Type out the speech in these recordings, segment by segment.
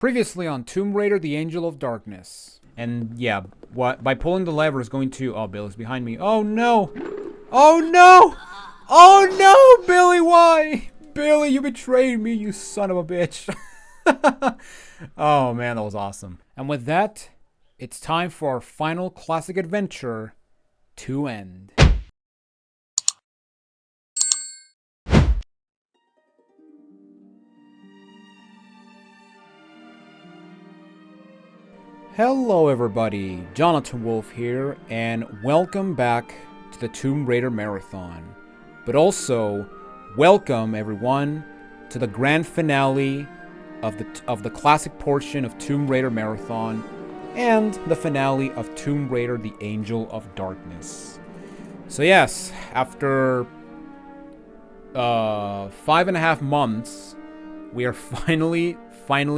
Previously on Tomb Raider, the Angel of Darkness. And yeah, by pulling the lever is going to... Oh, Billy's behind me. Oh no! Oh no! Oh no, Billy, why? Billy, you betrayed me, you son of a bitch. Oh man, that was awesome. And with that, it's time for our final classic adventure to end. Hello everybody, Jonathan Wolf here, and welcome back to the Tomb Raider Marathon. But also, welcome everyone to the grand finale of the classic portion of Tomb Raider Marathon and the finale of Tomb Raider the Angel of Darkness. So yes, after 5.5 months, we are finally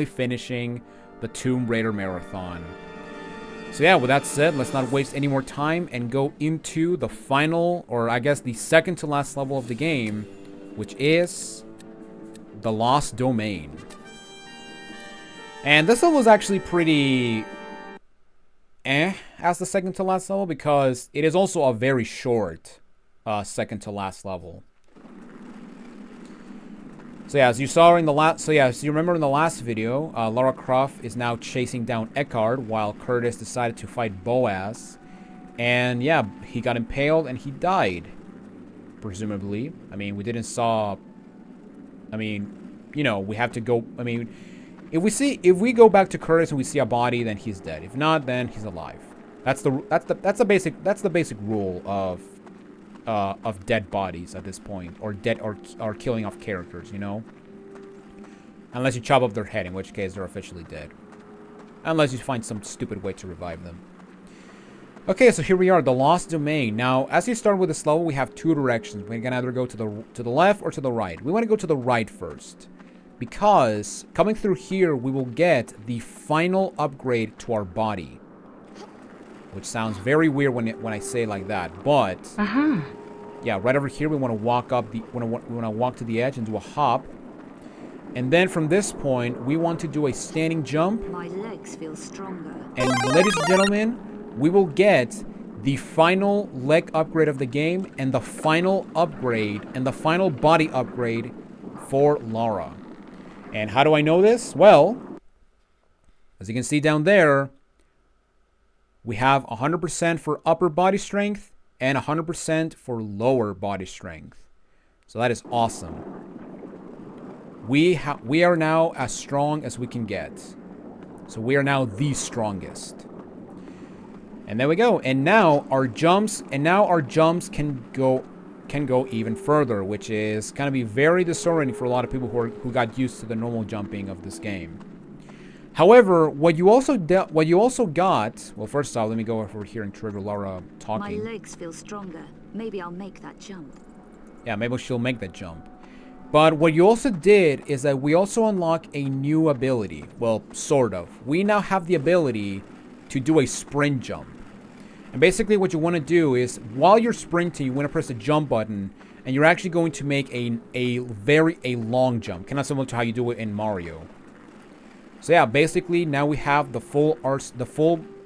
finishing the Tomb Raider Marathon. So yeah, with that said, let's not waste any more time and go into the final, or I guess the second to last level of the game, which is the Lost Domain. And this level is actually pretty as the second to last level, because it is also a very short second to last level. So yeah, as you saw in the last, so you remember in the last video, Lara Croft is now chasing down Eckhard while Curtis decided to fight Boaz. And yeah, he got impaled and he died, presumably. I mean, we didn't saw, I mean, you know, we have to go, I mean, if we go back to Curtis and we see a body, then he's dead. If not, then he's alive. That's the basic rule of dead bodies at this point, or dead or killing off characters, you know, unless you chop off their head, in which case they're officially dead, unless you find some stupid way to revive them. Okay, so here we are, the Lost Domain. Now, as you start with this level, we have two directions. We can either go to the left or to the right. We want to go to the right first, because coming through here, we will get the final upgrade to our body. Which sounds very weird when I say it like that, but yeah, right over here we want to walk up we want to walk to the edge and do a hop, and then from this point we want to do a standing jump. My legs feel stronger. And ladies and gentlemen, we will get the final leg upgrade of the game and the final upgrade and the final body upgrade for Lara. And how do I know this? Well, as you can see down there, we have 100% for upper body strength and 100% for lower body strength. So that is awesome. We are now as strong as we can get. So we are now the strongest. And there we go. And now our jumps can go even further, which is going to be very disorienting for a lot of people who got used to the normal jumping of this game. However, what you also got... Well, first off, let me go over here and trigger Lara talking. My legs feel stronger. Maybe I'll make that jump. Yeah, maybe she'll make that jump. But what you also did is that we also unlock a new ability. Well, sort of. We now have the ability to do a sprint jump. And basically what you want to do is, while you're sprinting, you want to press the jump button, and you're actually going to make a long jump. Kind of similar to how you do it in Mario. So yeah, basically now we have the full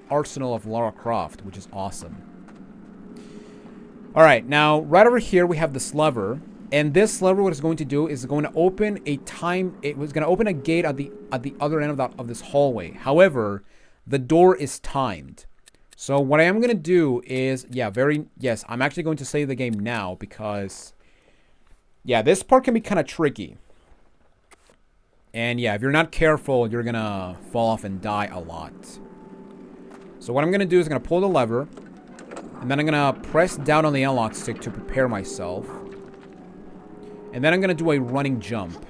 arsenal of Lara Croft, which is awesome. All right, now right over here we have this lever, and this lever, what it's going to do is going to open a gate at the other end of this hallway. However, the door is timed. So what I am going to do is, I'm actually going to save the game now, because yeah, this part can be kind of tricky. And yeah, if you're not careful, you're gonna fall off and die a lot. So what I'm gonna do is I'm gonna pull the lever, and then I'm gonna press down on the analog stick to prepare myself. And then I'm gonna do a running jump.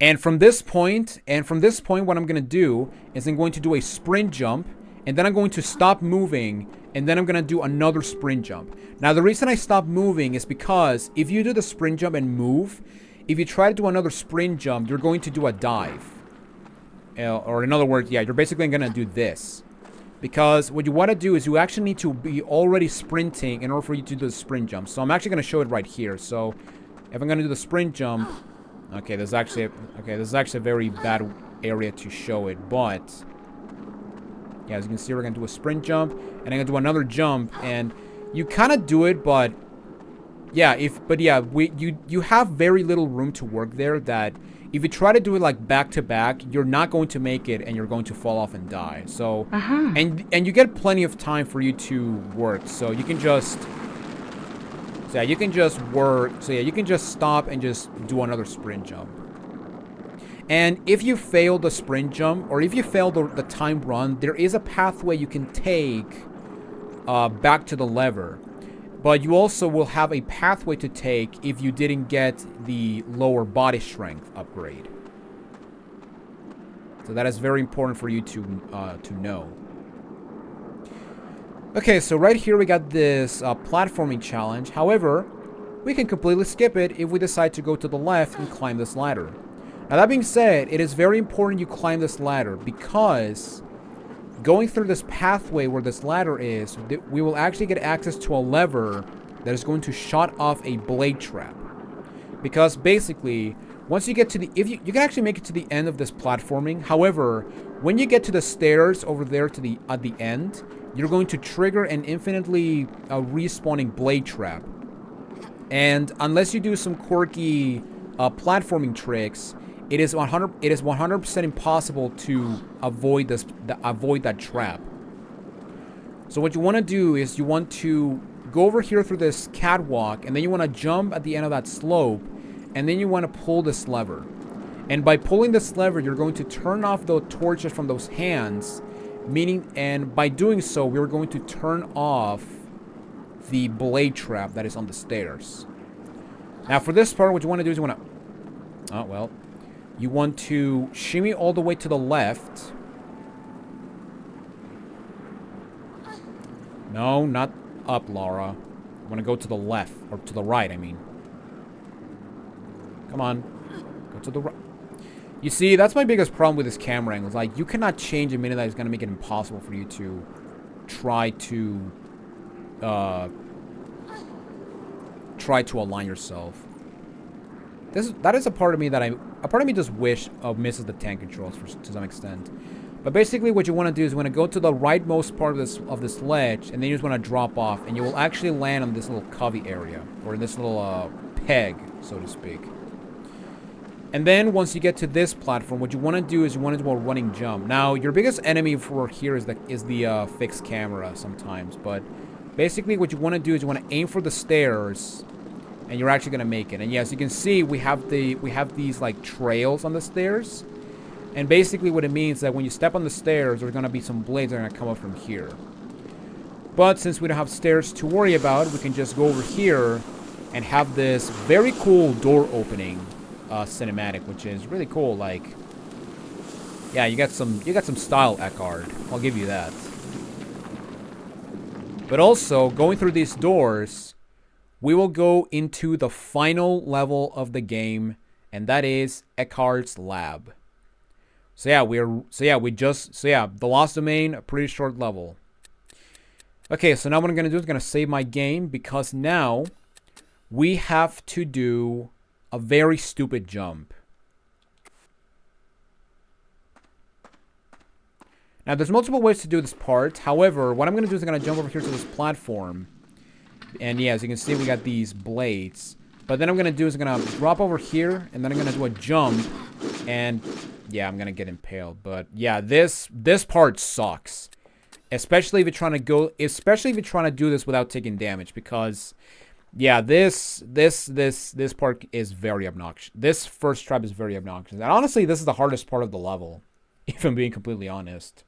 And from this point, what I'm gonna do is I'm going to do a sprint jump, and then I'm going to stop moving, and then I'm gonna do another sprint jump. Now the reason I stop moving is because if you do the sprint jump and move, if you try to do another sprint jump, you're going to do a dive. Or in other words, yeah, you're basically going to do this. Because what you want to do is you actually need to be already sprinting in order for you to do the sprint jump. So I'm actually going to show it right here. So if I'm going to do the sprint jump... Okay, this is actually a very bad area to show it, but yeah, as you can see, we're gonna do a sprint jump, and I'm gonna do another jump, and you kind of do it, but yeah, you have very little room to work there. That if you try to do it like back to back, you're not going to make it, and you're going to fall off and die. So, and you get plenty of time for you to work, so you can just. So yeah, you can just work. So yeah, you can just stop and just do another sprint jump. And if you fail the sprint jump, or if you fail the time run, there is a pathway you can take back to the lever. But you also will have a pathway to take if you didn't get the lower body strength upgrade. So that is very important for you to know. Okay, so right here we got this platforming challenge. However, we can completely skip it if we decide to go to the left and climb this ladder. Now that being said, it is very important you climb this ladder, because going through this pathway where this ladder is, we will actually get access to a lever that is going to shut off a blade trap. Because basically, once you get to the, you can actually make it to the end of this platforming. However, when you get to the stairs over there at the end, you're going to trigger an infinitely respawning blade trap. And unless you do some quirky platforming tricks, it is 100% impossible to avoid that trap. So what you want to do is you want to go over here through this catwalk, and then you want to jump at the end of that slope, and then you want to pull this lever. And by pulling this lever, you're going to turn off the torches from those hands, and by doing so, we're going to turn off the blade trap that is on the stairs. Now for this part, what you want to do is you want to shimmy all the way to the left. No, not up, Lara. You want to go to the left, or to the right, I mean. Come on. Go to the right. You see, that's my biggest problem with this camera angle. It's like, you cannot change a minute that is going to make it impossible for you to try to align yourself. That is a part of me that a part of me just misses the tank controls to some extent. But basically what you want to do is you want to go to the rightmost part of this ledge, and then you just want to drop off, and you will actually land on this little covey area, or in this little peg, so to speak. And then once you get to this platform, what you want to do is you want to do a running jump. Now, your biggest enemy for here is the fixed camera sometimes. But basically what you want to do is you want to aim for the stairs, and you're actually going to make it. And yes, you can see we have these like trails on the stairs. And basically what it means is that when you step on the stairs, there's going to be some blades that are going to come up from here. But since we don't have stairs to worry about, we can just go over here and have this very cool door opening cinematic, which is really cool. Like, yeah, you got some style, Eckhard. I'll give you that. But also, going through these doors, we will go into the final level of the game, and that is Eckhardt's lab. So yeah, the Lost Domain, a pretty short level. Okay, so now what I'm gonna do is gonna save my game, because now we have to do a very stupid jump. Now, there's multiple ways to do this part. However, what I'm going to do is I'm going to jump over here to this platform. And yeah, as you can see, we got these blades. But then I'm going to do is I'm going to drop over here, and then I'm going to do a jump. And yeah, I'm going to get impaled. But yeah, this part sucks. Especially if you're trying to do this without taking damage, because yeah, this part is very obnoxious. This first trap is very obnoxious. And honestly, this is the hardest part of the level, if I'm being completely honest.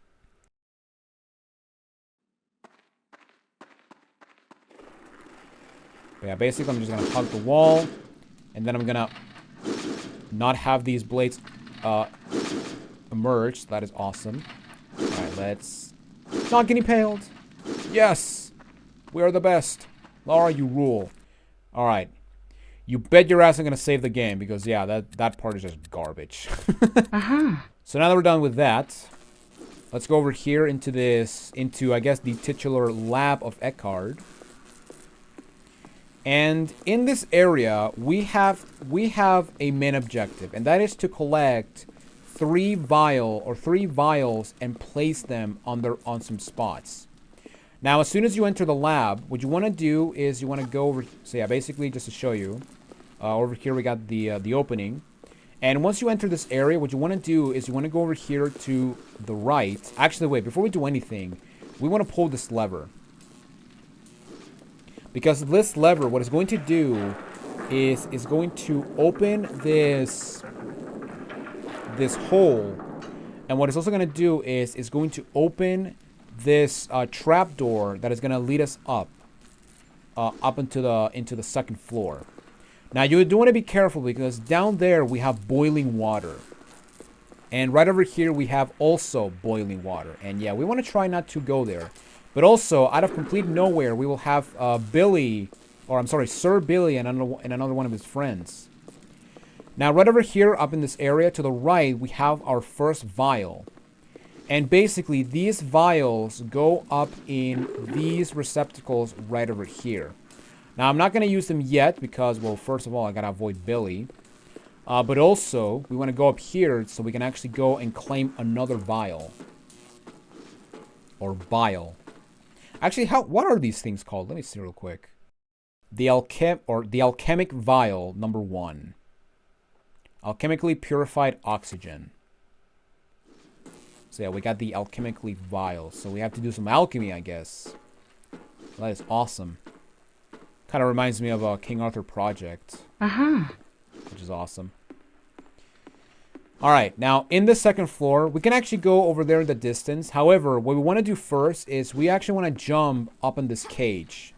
But yeah, basically I'm just gonna hug the wall, and then I'm gonna not have these blades emerge. That is awesome. Alright, let's not get impaled. Yes! We are the best. Lara, you rule. Alright. You bet your ass I'm gonna save the game, because yeah, that part is just garbage. So now that we're done with that, let's go over here into I guess the titular lab of Eckhard. And in this area we have a main objective, and that is to collect three vials and place them on some spots. Now, as soon as you enter the lab, what you want to do is you want to go over. So yeah, basically, just to show you, over here we got the opening, and once you enter this area, what you want to do is you want to go over here to the right. Actually, wait, before we do anything, we want to pull this lever, because this lever, what it's going to do is going to open this hole, and what it's also going to do is it's going to open this trapdoor that is going to lead us up into the second floor. Now you do want to be careful, because down there we have boiling water, and right over here we have also boiling water, and yeah, we want to try not to go there. But also, out of complete nowhere, we will have Sir Billy and another one of his friends. Now, right over here, up in this area to the right, we have our first vial. And basically, these vials go up in these receptacles right over here. Now, I'm not going to use them yet because, well, first of all, I got to avoid Billy. But also, we want to go up here so we can actually go and claim another vial. Or vial. Actually, what are these things called? Let me see real quick. The Alchemic Vial, number 1. Alchemically Purified Oxygen. So yeah, we got the Alchemically Vial. So we have to do some alchemy, I guess. That is awesome. Kind of reminds me of a King Arthur project. Which is awesome. Alright, now in the second floor, we can actually go over there in the distance. However, what we want to do first is we actually want to jump up in this cage.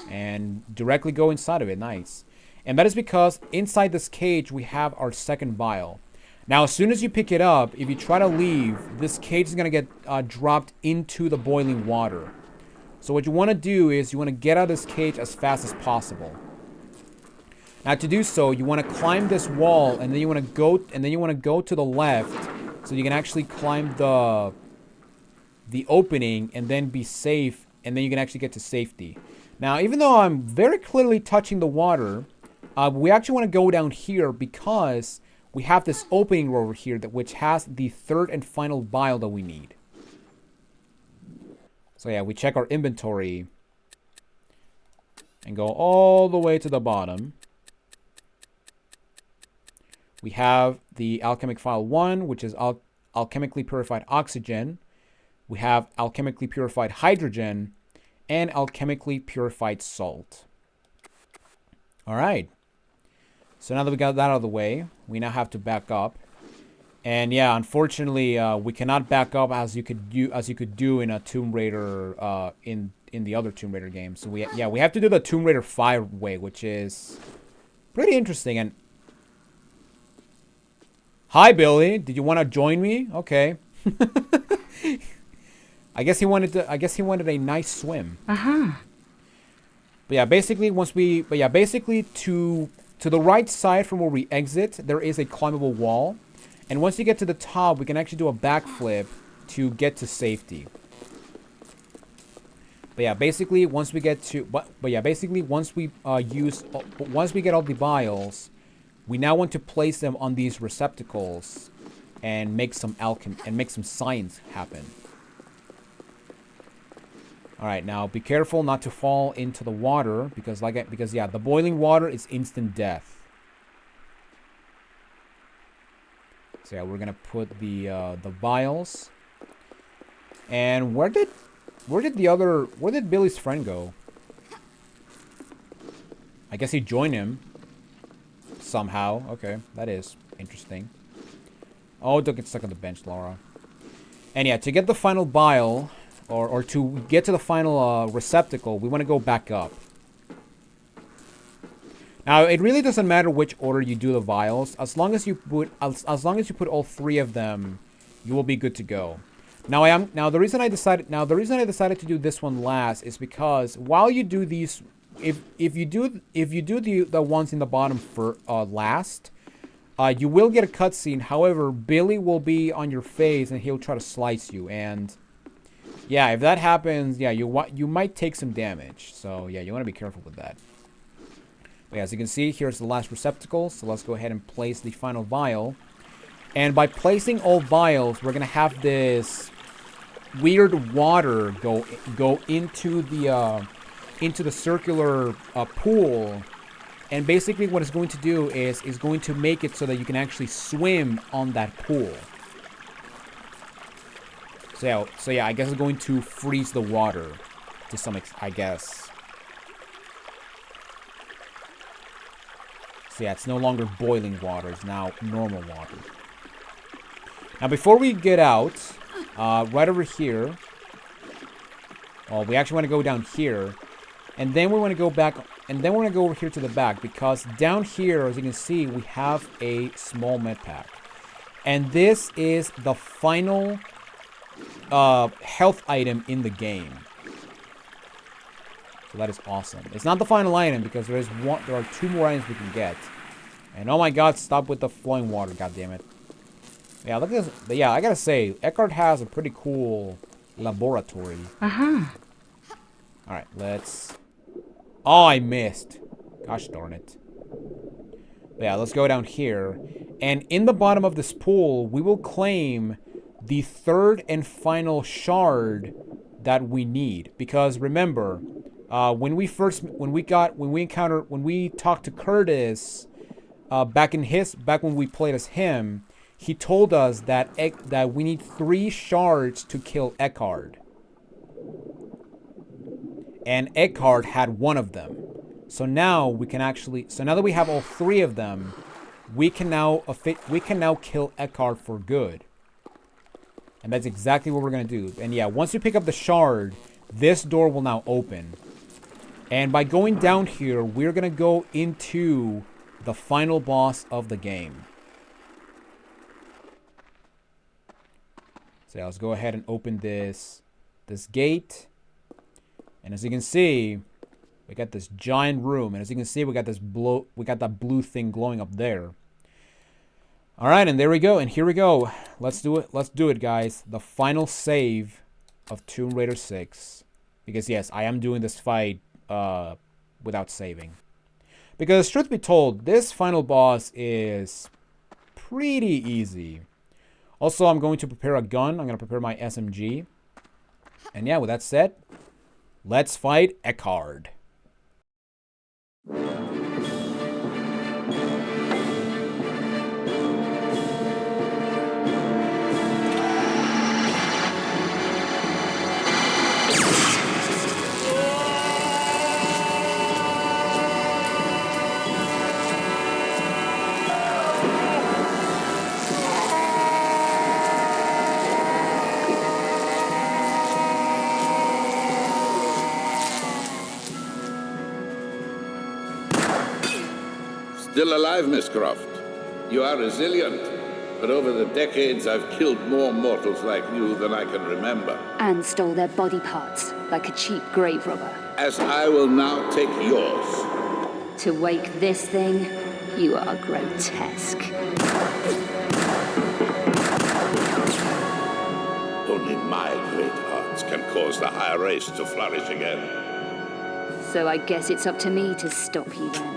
And directly go inside of it. Nice. And that is because inside this cage, we have our second vial. Now, as soon as you pick it up, if you try to leave, this cage is going to get dropped into the boiling water. So what you want to do is you want to get out of this cage as fast as possible. Now, to do so, you want to climb this wall, and then you want to go to the left, so you can actually climb the opening and then be safe, and then you can actually get to safety. Now, even though I'm very clearly touching the water, we actually want to go down here because we have this opening over here which has the third and final vial that we need. So yeah, we check our inventory and go all the way to the bottom. We have the Alchemic Phial 1, which is Alchemically Purified Oxygen. We have Alchemically Purified Hydrogen and Alchemically Purified Salt. Alright. So now that we got that out of the way, we now have to back up. And yeah, unfortunately, we cannot back up as you could do in a Tomb Raider in the other Tomb Raider game. So we have to do the Tomb Raider 5 way, which is pretty interesting. And hi, Billy. Did you want to join me? Okay. I guess he wanted a nice swim. But yeah, basically to the right side from where we exit, there is a climbable wall. And once you get to the top, we can actually do a backflip to get to safety. But yeah, basically once we get once we get all the vials, we now want to place them on these receptacles and make some alchemy and make some science happen. Alright, now be careful not to fall into the water because the boiling water is instant death. So yeah, we're gonna put the vials. And where did Billy's friend go? I guess he joined him somehow. Okay, that is interesting. Oh, don't get stuck on the bench, Lara. And yeah, to get the final vial, or to get to the final receptacle, we want to go back up. Now, it really doesn't matter which order you do the vials. As long as you put all 3 of them, you will be good to go. Now the reason I decided to do this one last is because while you do these, if you do the ones in the bottom for last, you will get a cutscene. However, Billy will be on your face and he'll try to slice you. And yeah, if that happens, yeah, you might take some damage. So yeah, you want to be careful with that. But yeah, as you can see, here's the last receptacle. So let's go ahead and place the final vial. And by placing all vials, we're gonna have this weird water go into the circular pool. And basically what it's going to do is going to make it so that you can actually swim on that pool. So yeah, I guess it's going to freeze the water to some extent, I guess. So yeah, it's no longer boiling water, it's now normal water. Now before we get out, right over here, well, we actually want to go down here, and then we want to go back, and then we're going to go over here to the back, because down here, as you can see, we have a small med pack. And this is the final health item in the game. So that is awesome. It's not the final item, because there are 2 more items we can get. And oh my god, stop with the flowing water, god damn it. Yeah, look at this. But yeah, I gotta say, Eckhard has a pretty cool laboratory. Alright, let's... Oh, I missed. Gosh darn it. But yeah, let's go down here. And in the bottom of this pool, we will claim the 3rd and final shard that we need. Because remember, when we talked to Curtis, back when we played as him, he told us that we need 3 shards to kill Eckhard. And Eckhard had 1 of them. So now we can actually, now that we have all 3 of them, we can now kill Eckhard for good. And that's exactly what we're gonna do. And yeah, once you pick up the shard, this door will now open. And by going down here, we're gonna go into the final boss of the game. So yeah, let's go ahead and open this gate. And as you can see, we got this giant room, and as you can see, we got that blue thing glowing up there. All right, and there we go, and here we go. Let's do it. Let's do it, guys. The final save of Tomb Raider 6, because yes, I am doing this fight without saving. Because truth be told, this final boss is pretty easy. Also, I'm going to prepare a gun. I'm going to prepare my SMG. And yeah, with that said, let's fight Eckhard. Still alive, Miss Croft. You are resilient, but over the decades I've killed more mortals like you than I can remember. And stole their body parts, like a cheap grave robber. As I will now take yours. To wake this thing, you are grotesque. Only my great arts can cause the higher race to flourish again. So I guess it's up to me to stop you then.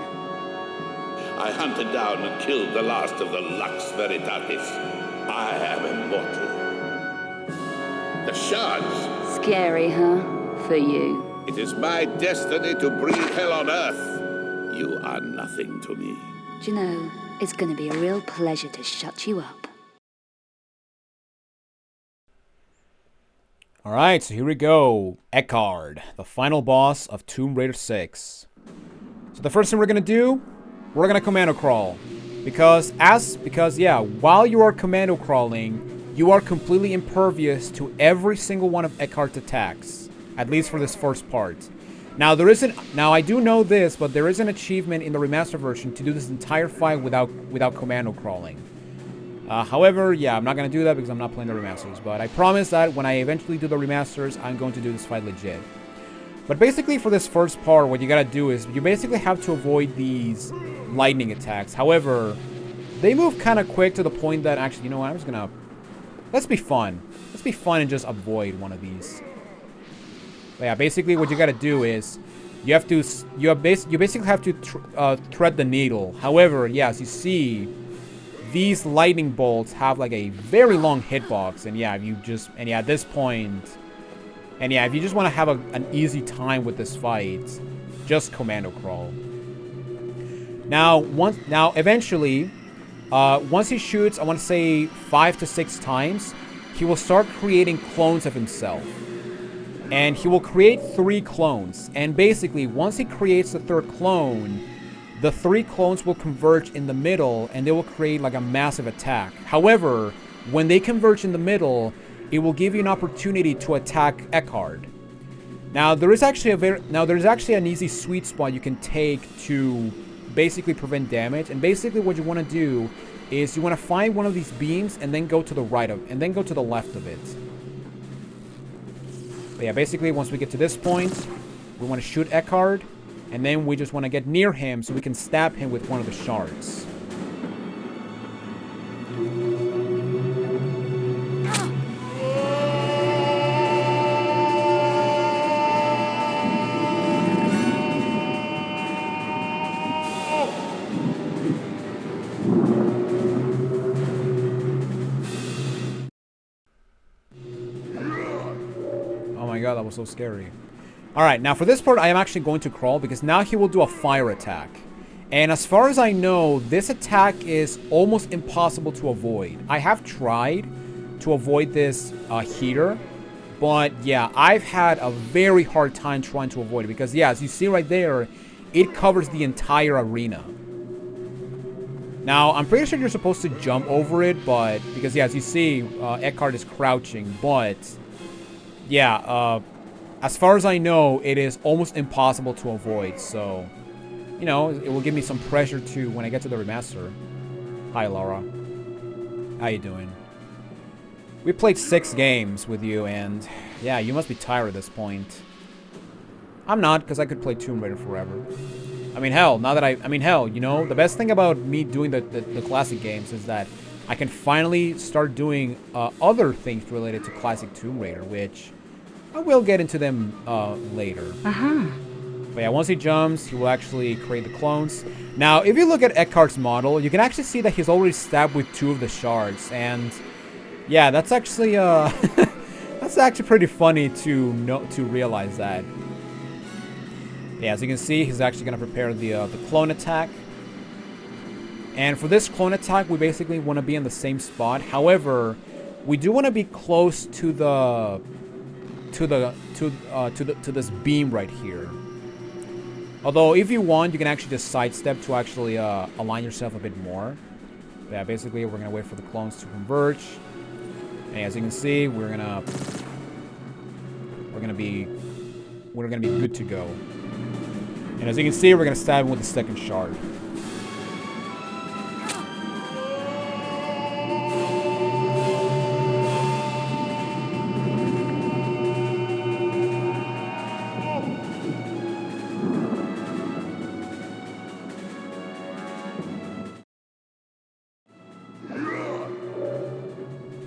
I hunted down and killed the last of the Lux Veritatis. I am immortal. The shards. Scary, huh? For you. It is my destiny to breathe hell on Earth. You are nothing to me. Do you know, it's gonna be a real pleasure to shut you up. Alright, so here we go. Eckhard, the final boss of Tomb Raider 6. So the first thing we're gonna do, we're gonna commando crawl. Because yeah, while you are commando crawling, you are completely impervious to every single one of Eckhardt's attacks. At least for this first part. Now I do know this, but there is an achievement in the remastered version to do this entire fight without commando crawling. However, yeah, I'm not gonna do that because I'm not playing the remasters, but I promise that when I eventually do the remasters, I'm going to do this fight legit. But basically for this first part, what you gotta do is you basically have to avoid these lightning attacks. However, they move kind of quick to the point that actually, you know what, I'm just gonna... Let's be fun. Let's be fun and just avoid one of these. But yeah, basically what you gotta do is you basically have to thread the needle. However, yeah, as you see, these lightning bolts have like a very long hitbox, and yeah, if you just at this point, and yeah, if you just want to have an easy time with this fight, just commando crawl. Now eventually, once he shoots, I want to say 5 to 6 times, he will start creating clones of himself. And he will create 3 clones. And basically, once he creates the 3rd clone, the 3 clones will converge in the middle, and they will create like a massive attack. However, when they converge in the middle, it will give you an opportunity to attack Eckhard. Now, there is actually an easy sweet spot you can take to basically prevent damage. And basically, what you want to do is you want to find one of these beams and then go to the right of, and then go to the left of it. But yeah, basically, once we get to this point, we want to shoot Eckhard. And then we just want to get near him so we can stab him with one of the shards. Oh my god, that was so scary. Alright, now for this part, I am actually going to crawl because now he will do a fire attack. And as far as I know, this attack is almost impossible to avoid. I have tried to avoid this heater, but yeah, I've had a very hard time trying to avoid it because yeah, as you see right there, it covers the entire arena. Now, I'm pretty sure you're supposed to jump over it, but because yeah, as you see, Eckhard is crouching, but yeah, as far as I know, it is almost impossible to avoid, so, you know, it will give me some pressure to when I get to the remaster. Hi, Lara. How you doing? We played 6 games with you, and yeah, you must be tired at this point. I'm not, because I could play Tomb Raider forever. I mean, hell, you know, the best thing about me doing the classic games is that I can finally start doing other things related to classic Tomb Raider, which I will get into them later. But yeah, once he jumps, he will actually create the clones. Now, if you look at Eckhardt's model, you can actually see that he's already stabbed with 2 of the shards. And yeah, that's actually that's actually pretty funny to realize that. Yeah, as you can see, he's actually going to prepare the clone attack. And for this clone attack, we basically want to be in the same spot. However, we do want to be close to this beam right here. Although, if you want, you can actually just sidestep to actually align yourself a bit more. Yeah, basically, we're gonna wait for the clones to converge. And as you can see, we're gonna be good to go. And as you can see, we're gonna stab him with the 2nd shard.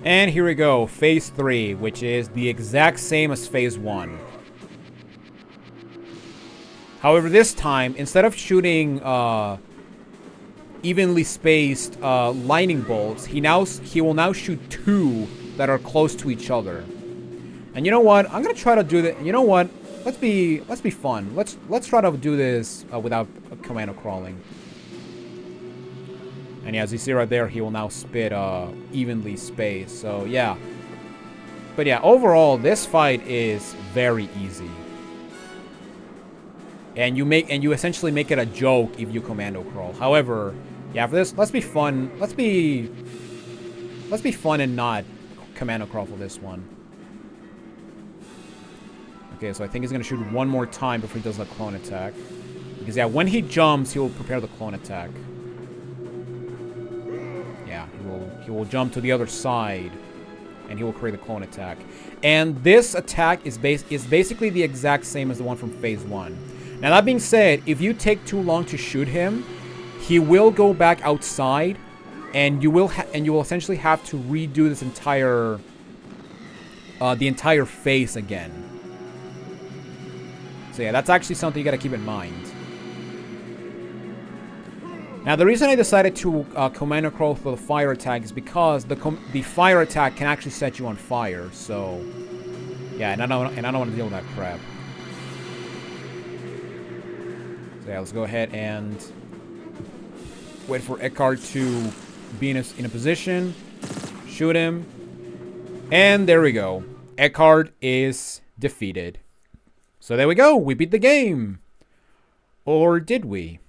And here we go, phase 3, which is the exact same as phase 1. However, this time, instead of shooting evenly spaced lightning bolts, he will now shoot 2 that are close to each other. And you know what? I'm gonna try to do that. You know what? Let's be fun. Let's try to do this without commando crawling. And yeah, as you see right there, he will now spit evenly spaced. So yeah. But yeah, overall, this fight is very easy. And you essentially make it a joke if you commando crawl. However, yeah, for this, let's be fun. Let's be fun and not commando crawl for this one. Okay, so I think he's gonna shoot one more time before he does the clone attack. Because yeah, when he jumps, he will prepare the clone attack. Yeah, he will jump to the other side, and he will create the clone attack. And this attack is basically the exact same as the one from phase 1. Now that being said, if you take too long to shoot him, he will go back outside, and you will essentially have to redo this entire the entire phase again. So yeah, that's actually something you gotta keep in mind. Now, the reason I decided to command a crow for the fire attack is because the fire attack can actually set you on fire. So, yeah, and I don't want to deal with that crap. So yeah, let's go ahead and wait for Eckhard to be in a position. Shoot him. And there we go. Eckhard is defeated. So there we go. We beat the game. Or did we?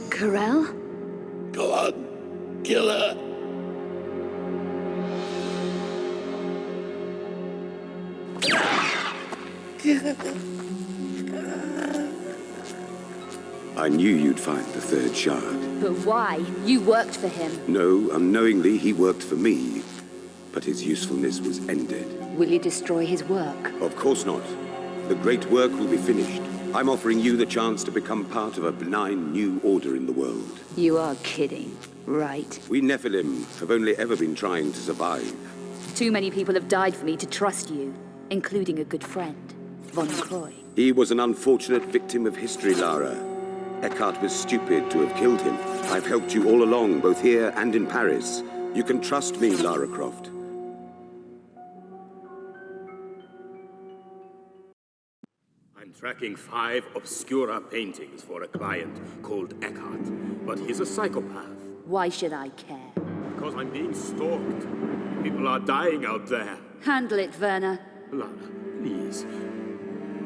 Karel? Go on, kill her. I knew you'd find the third shard. But why? You worked for him. No, unknowingly he worked for me. But his usefulness was ended. Will you destroy his work? Of course not. The great work will be finished. I'm offering you the chance to become part of a benign new order in the world. You are kidding, right? We Nephilim have only ever been trying to survive. Too many people have died for me to trust you, including a good friend, Von Croy. He was an unfortunate victim of history, Lara. Eckhardt was stupid to have killed him. I've helped you all along, both here and in Paris. You can trust me, Lara Croft. I'm tracking 5 obscura paintings for a client called Eckhard, but he's a psychopath. Why should I care? Because I'm being stalked. People are dying out there. Handle it, Werner. Lara, please.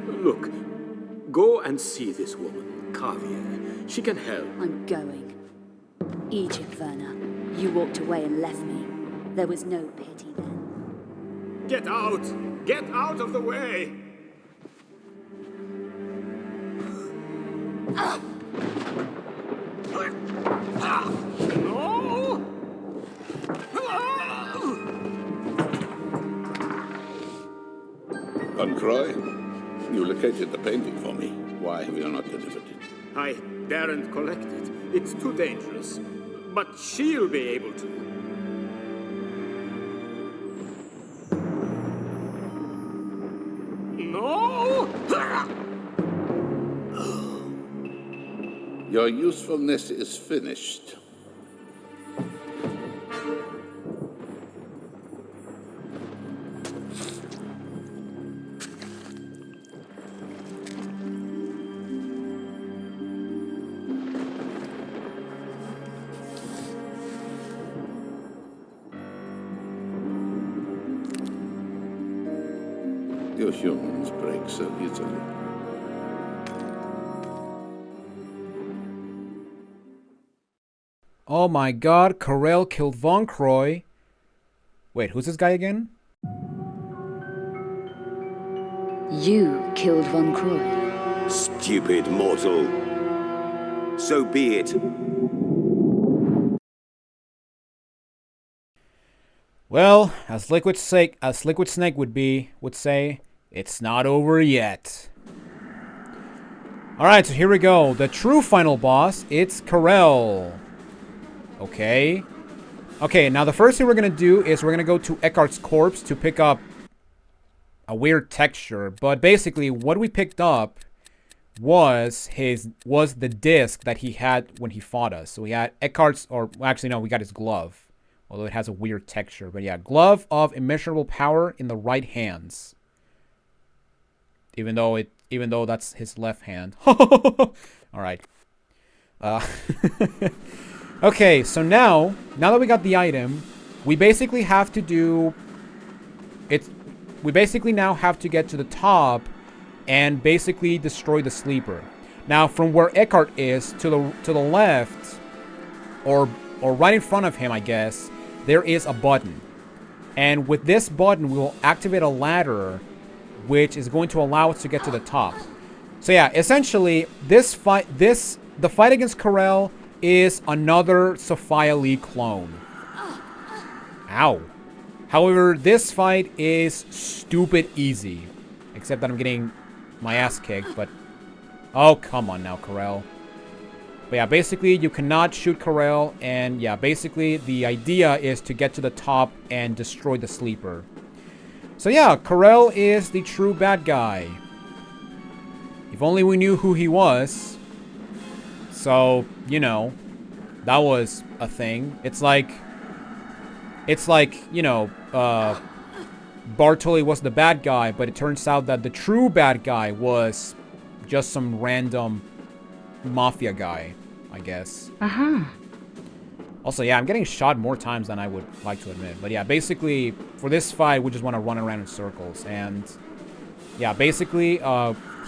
Look, go and see this woman, Kavier. She can help. I'm going. Egypt, Werner. You walked away and left me. There was no pity then. Get out! Get out of the way! No! Von Croy, you located the painting for me. Why have you not delivered it? I daren't collect it. It's too dangerous. But she'll be able to. No! Your usefulness is finished. You humans break so easily. Oh my god, Karel killed Von Croy. Wait, who's this guy again? You killed Von Croy. Stupid mortal. So be it. Well, as Liquid Snake would say, it's not over yet. Alright, so here we go. The true final boss, it's Karel. Okay. Okay, now the first thing we're going to do is we're going to go to Eckhardt's corpse to pick up a weird texture. But basically, what we picked up was the disc that he had when he fought us. So we had Eckhardt's, or actually no, we got his glove. Although it has a weird texture. But yeah, glove of immeasurable power in the right hands. Even though that's his left hand. Alright. Okay, so now that we got the item, we basically have to do we basically now have to get to the top and basically destroy the sleeper. Now from where Eckhardt is to the left or right in front of him, I guess, there is a button. And with this button, we will activate a ladder which is going to allow us to get to the top. So yeah, essentially the fight against Karel is another Sophia Lee clone. Ow. However, this fight is stupid easy. Except that I'm getting my ass kicked, but... Oh, come on now, Karel. But yeah, basically you cannot shoot Karel, and yeah, basically the idea is to get to the top and destroy the sleeper. So yeah, Karel is the true bad guy. If only we knew who he was. So, you know, that was a thing. It's like, you know, Bartoli was the bad guy, but it turns out that the true bad guy was just some random mafia guy, I guess. Also, yeah, I'm getting shot more times than I would like to admit. But yeah, basically, for this fight, we just want to run around in circles. And yeah, basically,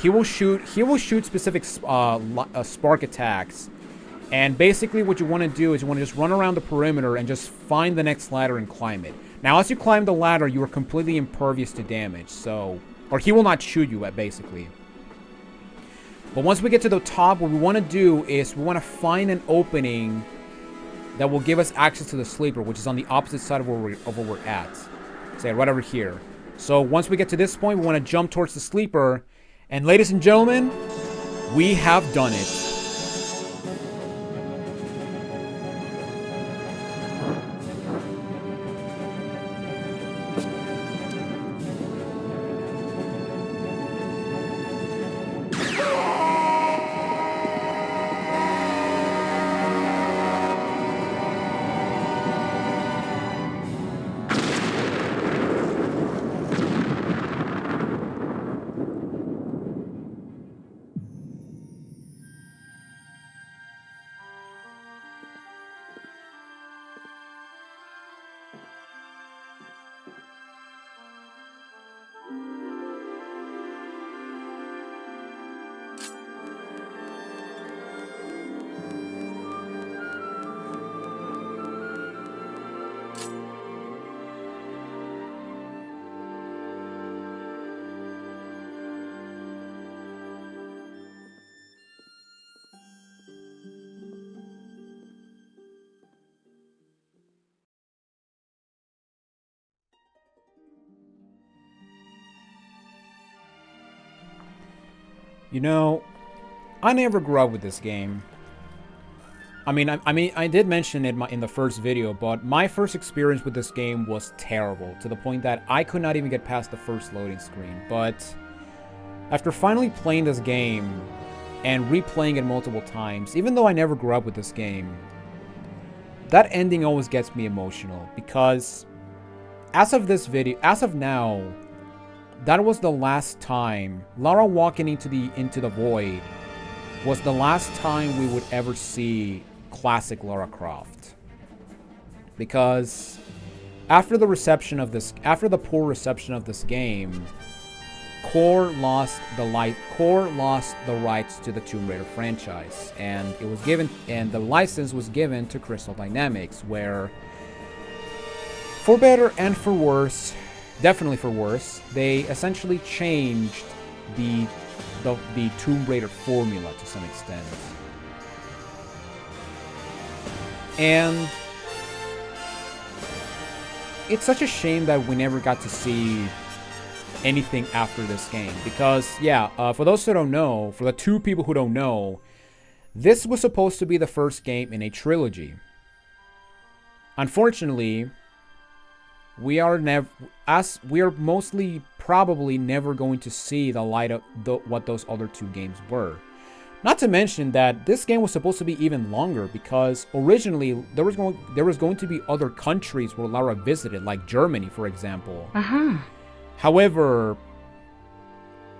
he will shoot specific spark attacks. And basically, what you want to do is you want to just run around the perimeter and just find the next ladder and climb it. Now, as you climb the ladder, you are completely impervious to damage. So, or he will not shoot you, basically. But once we get to the top, what we want to do is we want to find an opening that will give us access to the sleeper, which is on the opposite side of where we're at. Say, right over here. So once we get to this point, we want to jump towards the sleeper. And ladies and gentlemen, we have done it. You know, I never grew up with this game. I mean, I did mention it in the first video, but my first experience with this game was terrible, to the point that I could not even get past the first loading screen. But after finally playing this game and replaying it multiple times, even though I never grew up with this game, that ending always gets me emotional, because as of now, that was the last time Lara walking into the void was the last time we would ever see classic Lara Croft. Because after the poor reception of this game, Core lost the rights to the Tomb Raider franchise, and the license was given to Crystal Dynamics, where, for better and for worse, definitely for worse, they essentially changed the Tomb Raider formula to some extent. And it's such a shame that we never got to see anything after this game. Because, yeah, for those who don't know, for the two people who don't know, this was supposed to be the first game in a trilogy. Unfortunately, we are mostly probably never going to see the light of what those other two games were. Not to mention that this game was supposed to be even longer, because originally there was going to be other countries where Lara visited, like Germany, for example. However,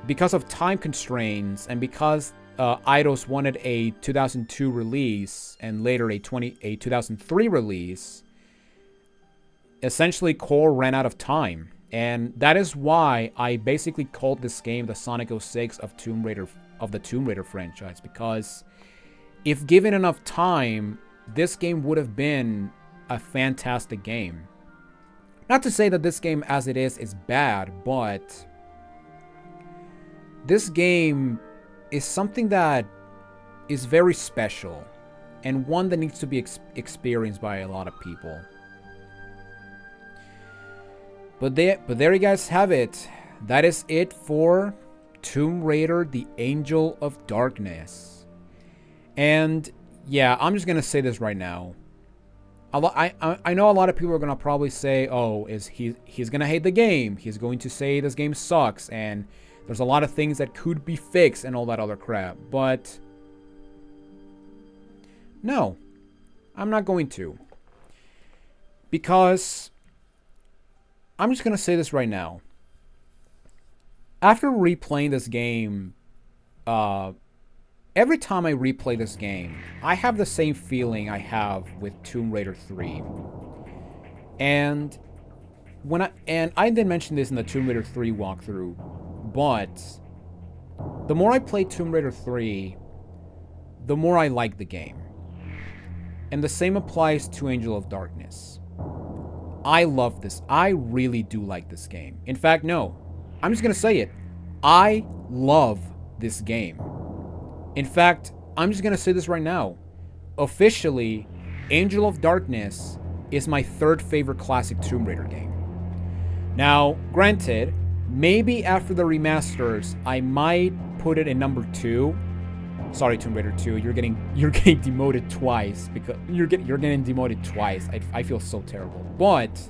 because of time constraints and because Eidos wanted a 2002 release and later a 2003 release, essentially Core ran out of time. And that is why I basically called this game the Sonic 06 of the Tomb Raider franchise, because if given enough time, this game would have been a fantastic game. Not to say that this game as it is bad, but this game is something that is very special and one that needs to be experienced by a lot of people. But there you guys have it. That is it for Tomb Raider: The Angel of Darkness. And Yeah, I'm just gonna say this right now. I know a lot of people are gonna probably say, "Oh, he's gonna hate the game. He's going to say this game sucks, and there's a lot of things that could be fixed and all that other crap." But no, I'm not going to, because I'm just gonna say this right now. After replaying this game, every time I replay this game, I have the same feeling I have with Tomb Raider 3. And I did mention this in the Tomb Raider 3 walkthrough, but the more I play Tomb Raider 3, the more I like the game. And the same applies to Angel of Darkness. I love this. I really do like this game. In fact, no. I'm just going to say it. I love this game. In fact, I'm just going to say this right now. Officially, Angel of Darkness is my third favorite classic Tomb Raider game. Now, granted, maybe after the remasters, I might put it in number 2. Sorry, Tomb Raider 2, you're getting demoted twice, because you're getting demoted twice. I feel so terrible. But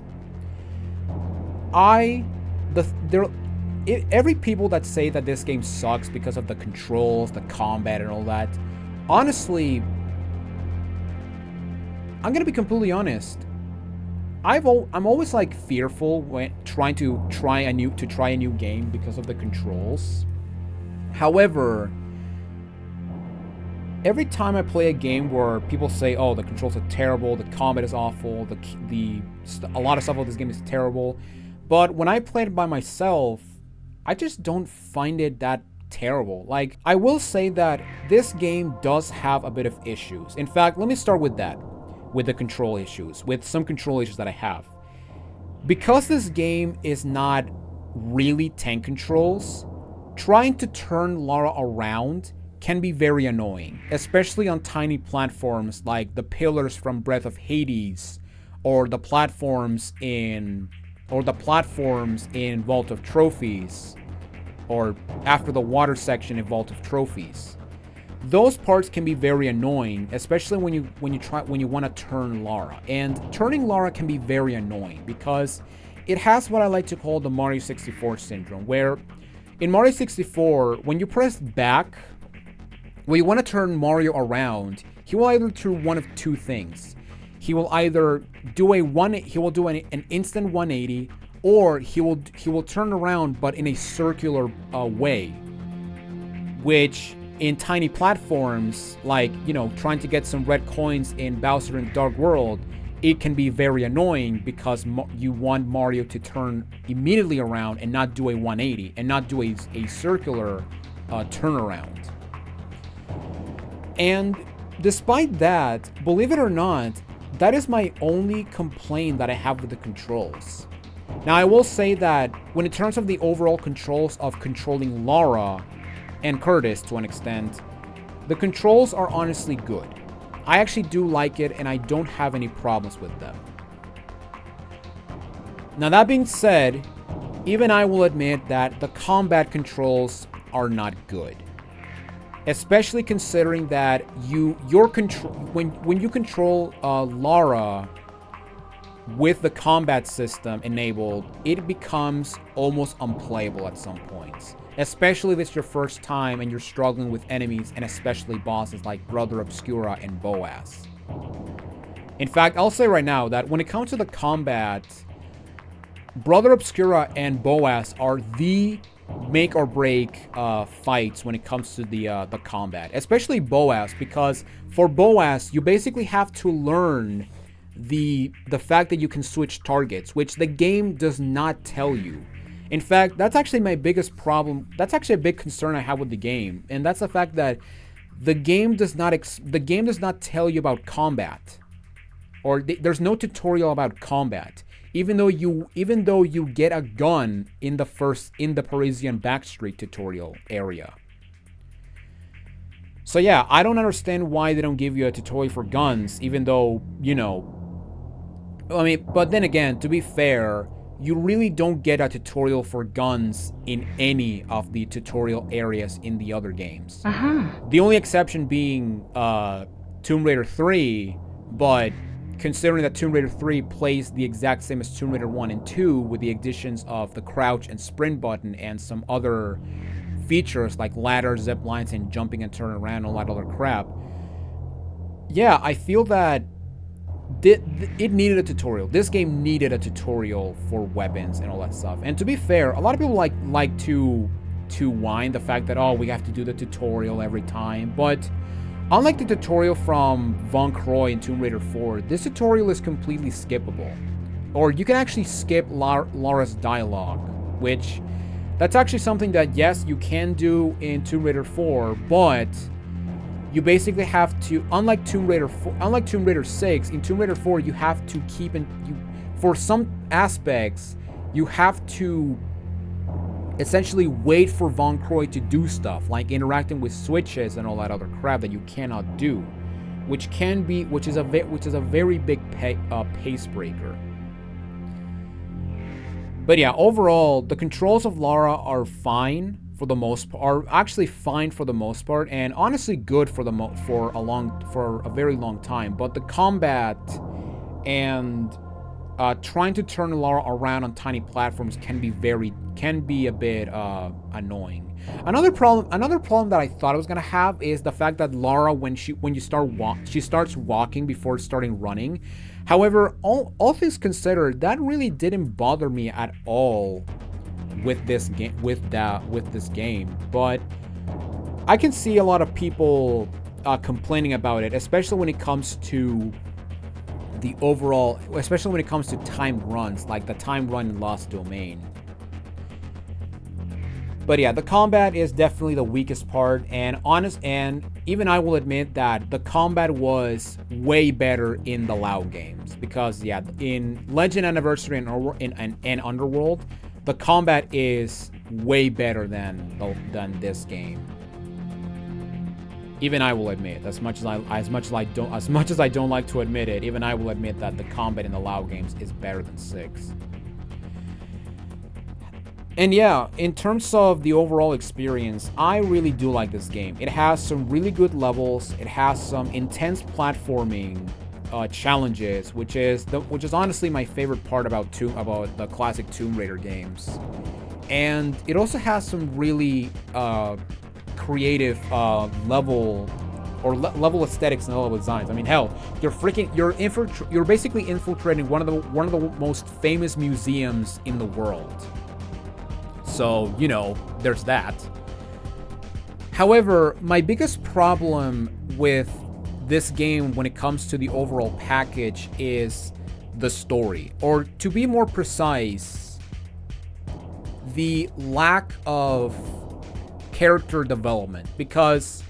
every people that say that this game sucks because of the controls, the combat, and all that, honestly, I'm gonna be completely honest. I'm always like fearful when trying to try a new game because of the controls. However, every time I play a game where people say, "Oh, the controls are terrible, the combat is awful, a lot of stuff about this game is terrible," but when I play it by myself, I just don't find it that terrible. Like, I will say that this game does have a bit of issues. In fact, let me start with that. With the control issues. With some control issues that I have. Because this game is not really tank controls, trying to turn Lara around can be very annoying. Especially on tiny platforms like the pillars from Breath of Hades, or the platforms in Vault of Trophies, or after the water section in Vault of Trophies. Those parts can be very annoying, especially when you want to turn Lara. And turning Lara can be very annoying because it has what I like to call the Mario 64 syndrome, where in Mario 64, when you press back, when you want to turn Mario around, he will either do one of two things. He will either do an instant 180, or he will turn around but in a circular way, which in tiny platforms, like, trying to get some red coins in Bowser in Dark World, it can be very annoying because you want Mario to turn immediately around and not do a 180 and not do a circular turnaround. And despite that, believe it or not, that is my only complaint that I have with the controls. Now, I will say that when in terms of the overall controls of controlling Lara and Curtis to an extent, the controls are honestly good. I actually do like it, and I don't have any problems with them. Now, that being said, even I will admit that the combat controls are not good. Especially considering that when you control Lara with the combat system enabled, it becomes almost unplayable at some points. Especially if it's your first time and you're struggling with enemies, and especially bosses like Brother Obscura and Boaz. In fact, I'll say right now that when it comes to the combat, Brother Obscura and Boaz are the make or break fights when it comes to the combat. Especially Boaz, because for Boaz, you basically have to learn the fact that you can switch targets, which the game does not tell you. In fact, that's actually my biggest problem. That's actually a big concern I have with the game, and that's the fact that the game does not tell you about combat, or there's no tutorial about combat. Even though you get a gun in the Parisian Backstreet tutorial area. So yeah, I don't understand why they don't give you a tutorial for guns, even though, but then again, to be fair, you really don't get a tutorial for guns in any of the tutorial areas in the other games. The only exception being Tomb Raider 3, but considering that Tomb Raider 3 plays the exact same as Tomb Raider 1 and 2 with the additions of the crouch and sprint button and some other features like ladders, zip lines, and jumping and turning around and all that other crap. Yeah, I feel that it needed a tutorial. This game needed a tutorial for weapons and all that stuff. And to be fair, a lot of people like to whine the fact that, oh, we have to do the tutorial every time. But unlike the tutorial from Von Croy in Tomb Raider 4, this tutorial is completely skippable. Or you can actually skip Lara's dialogue, which that's actually something that, yes, you can do in Tomb Raider 4, but you basically have to, unlike Tomb Raider 6, in Tomb Raider 4 you have to keep for some aspects you have to essentially wait for Von Croy to do stuff like interacting with switches and all that other crap that you cannot do, which is a very big pace breaker. But yeah, overall the controls of Lara are fine for the most part, are actually fine for the most part, and honestly good for a very long time. But the combat and trying to turn Lara around on tiny platforms can be a bit annoying. Another problem that I thought I was gonna have is the fact that Lara, when she starts walking before starting running. However, all things considered, that really didn't bother me at all with this game. But I can see a lot of people complaining about it, especially when it comes to timed runs, like the time run in Lost Domain. But yeah, the combat is definitely the weakest part, and even I will admit that the combat was way better in the Lao games, because yeah, in Legend Anniversary and Underworld, the combat is way better than this game. Even I will admit, as much as I don't like to admit it, even I will admit that the combat in the Lao games is better than 6. And yeah, in terms of the overall experience, I really do like this game. It has some really good levels. It has some intense platforming challenges, which is honestly my favorite part about the classic Tomb Raider games. And it also has some really creative level aesthetics and level designs. I mean, hell, you're basically infiltrating one of the most famous museums in the world. So, you know, there's that. However, my biggest problem with this game when it comes to the overall package is the story, or to be more precise, the lack of character development, because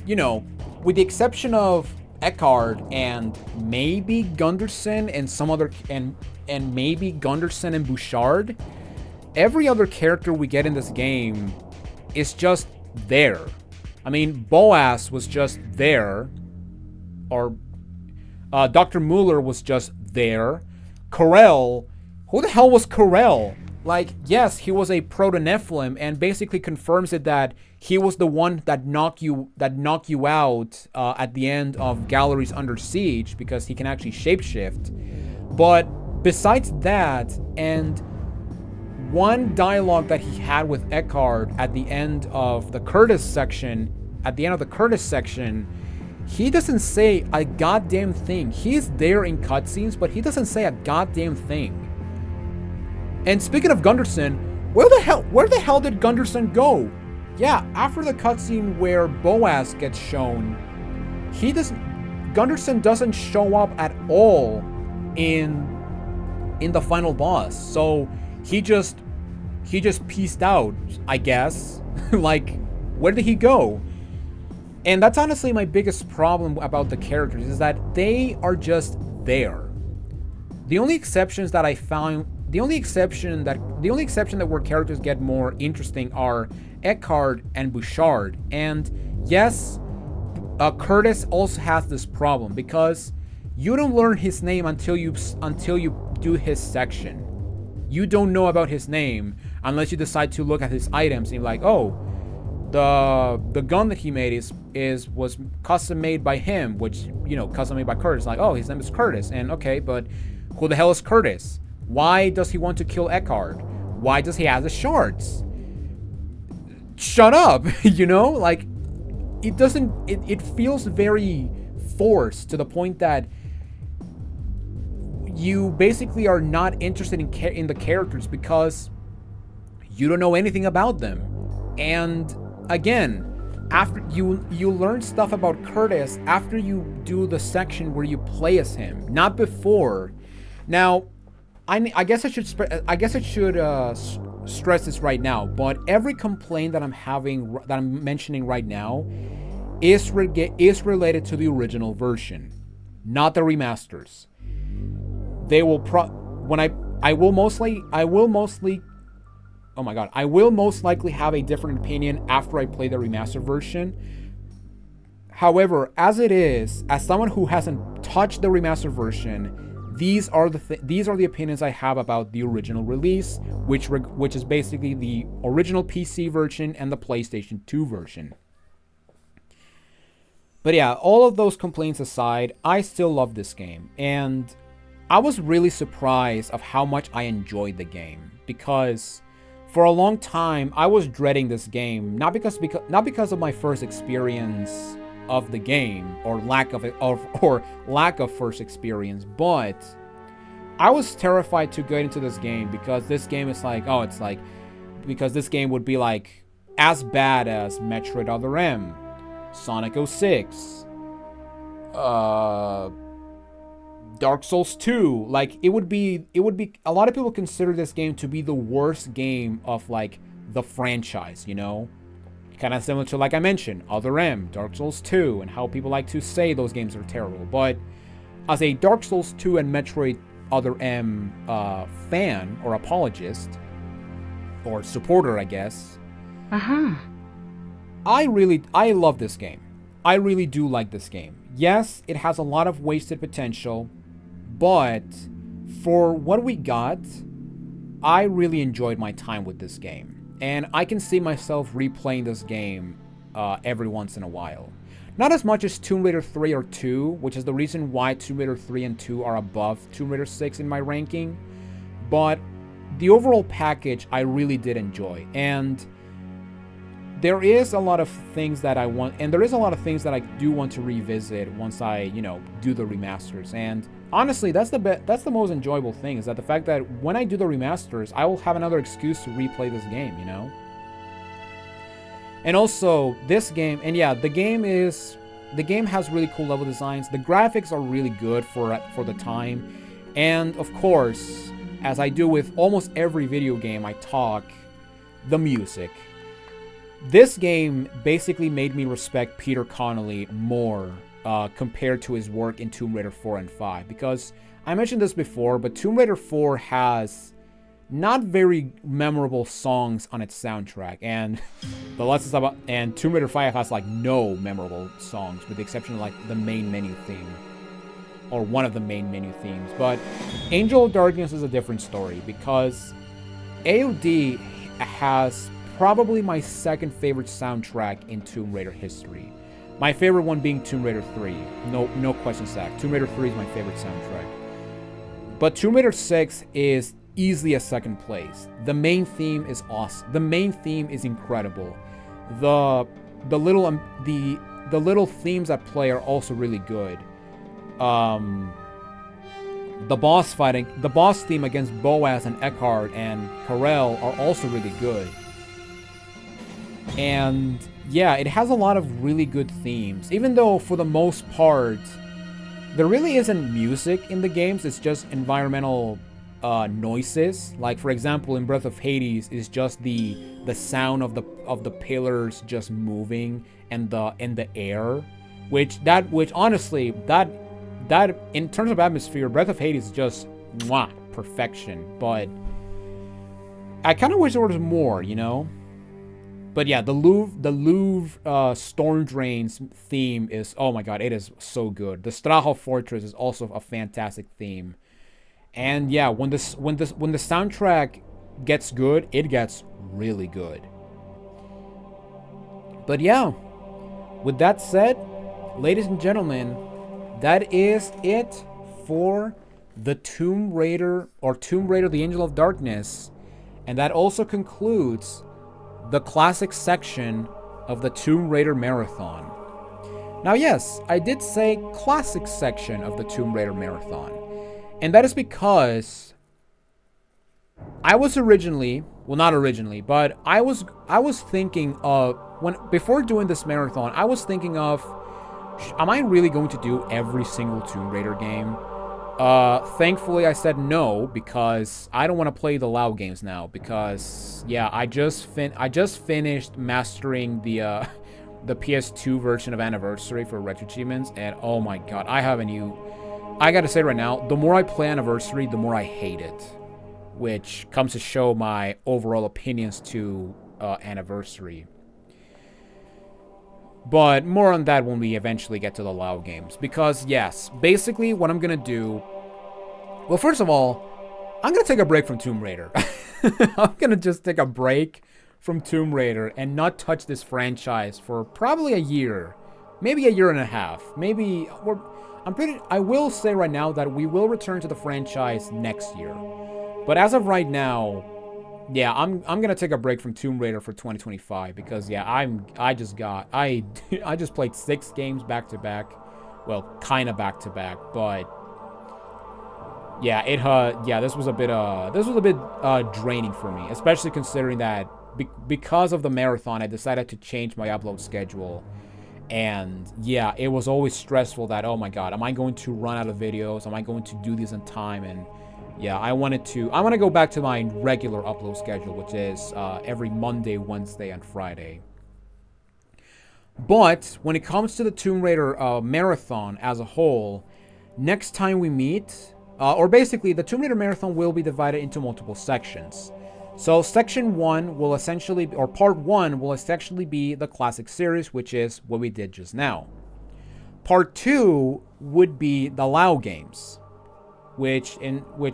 you know, with the exception of Eckhard and maybe Gunderson and some other and maybe Gunderson and Bouchard, every other character we get in this game is just there. I mean, Boaz was just there, or Dr. Mueller was just there. Karel, who the hell was Karel? Like, yes, he was a proto-Nephilim, and basically confirms it that he was the one that knocked you out at the end of Galleries Under Siege, because he can actually shapeshift. But besides that, and one dialogue that he had with Eckhard at the end of the Curtis section, he doesn't say a goddamn thing. He's there in cutscenes, but he doesn't say a goddamn thing. And speaking of Gunderson, where the hell did Gunderson go? Yeah, after the cutscene where Boaz gets shown, Gunderson doesn't show up at all in the final boss. So he just peaced out, I guess. Like, where did he go? And that's honestly my biggest problem about the characters, is that they are just there. The only exception that where characters get more interesting are Eckhard and Bouchard. And yes, Curtis also has this problem, because you don't learn his name until you do his section. You don't know about his name unless you decide to look at his items and you're like, oh, the gun that he made was custom made by him, which, you know, custom made by Curtis. Like, oh, his name is Curtis, and okay, but who the hell is Curtis? Why does he want to kill Eckhard? Why does he have the shards? Shut up, you know? Like, it doesn't, it feels very forced to the point that you basically are not interested in the characters because you don't know anything about them. And again, after you learn stuff about Curtis after you do the section where you play as him, not before. Now, I guess I should stress this right now, but every complaint that I'm mentioning right now is related to the original version, not the remasters. They will I will most likely have a different opinion after I play the remastered version. However, as it is, as someone who hasn't touched the remastered version, these are the opinions I have about the original release, which is basically the original PC version and the PlayStation 2 version. But yeah, all of those complaints aside, I still love this game, and I was really surprised of how much I enjoyed the game, because for a long time I was dreading this game, not because of my first experience of the game or lack of first experience, but I was terrified to get into this game because this game is because this game would be like as bad as Metroid Other M, Sonic 06, Dark Souls 2. Like, it would be a lot of people consider this game to be the worst game of like the franchise, you know? Kind of similar to, like I mentioned, Other M, Dark Souls 2, and how people like to say those games are terrible. But as a Dark Souls 2 and Metroid Other M fan or apologist or supporter, I guess, I love this game. I really do like this game. Yes, it has a lot of wasted potential, but for what we got, I really enjoyed my time with this game. And I can see myself replaying this game every once in a while. Not as much as Tomb Raider 3 or 2, which is the reason why Tomb Raider 3 and 2 are above Tomb Raider 6 in my ranking. But the overall package I really did enjoy. And there is a lot of things that I want, and there is a lot of things that I do want to revisit once I, you know, do the remasters. And honestly, that's the most enjoyable thing, is that the fact that when I do the remasters, I will have another excuse to replay this game, you know? And also, this game, and yeah, the game has really cool level designs. The graphics are really good for the time. And of course, as I do with almost every video game I talk, the music. This game basically made me respect Peter Connolly more compared to his work in Tomb Raider 4 and 5. Because I mentioned this before, but Tomb Raider 4 has not very memorable songs on its soundtrack. And and Tomb Raider 5 has like no memorable songs, with the exception of like the main menu theme. Or one of the main menu themes. But Angel of Darkness is a different story, because AOD has probably my second favorite soundtrack in Tomb Raider history. My favorite one being Tomb Raider 3. No questions asked. Tomb Raider 3 is my favorite soundtrack. But Tomb Raider 6 is easily a second place. The main theme is awesome. The main theme is incredible. The little themes at play are also really good. The boss theme against Boaz and Eckhard and Karel are also really good. And yeah, it has a lot of really good themes, even though for the most part there really isn't music in the games. It's just environmental noises. Like, for example, in Breath of Hades is just the sound of the pillars just moving and the air, which honestly that in terms of atmosphere, Breath of Hades is just perfection. But I kind of wish there was more, you know. But yeah, the Louvre Storm Drains theme is, oh my god, it is so good. The Strahov Fortress is also a fantastic theme. And yeah, when the soundtrack gets good, it gets really good. But yeah, with that said, ladies and gentlemen, that is it for the Tomb Raider, or Tomb Raider the Angel of Darkness. And that also concludes the classic section of the Tomb Raider Marathon. Now yes, I did say classic section of the Tomb Raider Marathon. And that is because I was originally, well not originally, but I was thinking of, before doing this marathon, I was thinking of, am I really going to do every single Tomb Raider game? Thankfully I said no, because I don't want to play the LoL games now, because yeah, I just finished mastering the PS2 version of Anniversary for Retro Achievements, and oh my god, I gotta say right now, the more I play Anniversary, the more I hate it, which comes to show my overall opinions to Anniversary. But more on that when we eventually get to the LoL games. Because, yes, basically what I'm going to do... Well, first of all, I'm going to take a break from Tomb Raider. I'm going to just take a break from Tomb Raider and not touch this franchise for probably a year. Maybe a year and a half. Maybe... I will say right now that we will return to the franchise next year. But as of right now... Yeah, I'm gonna take a break from Tomb Raider for 2025 because yeah, I just played 6 games back to back, well, kind of back to back, but yeah, this was a bit draining for me, especially considering that because of the marathon, I decided to change my upload schedule, and yeah, it was always stressful that oh my god, am I going to run out of videos? Am I going to do these in time? And yeah, I want to go back to my regular upload schedule, which is every Monday, Wednesday, and Friday. But when it comes to the Tomb Raider marathon as a whole, next time we meet, or basically the Tomb Raider marathon will be divided into multiple sections. So section 1 will essentially, or part 1 will essentially be the classic series, which is what we did just now. Part 2 would be the LoL games, which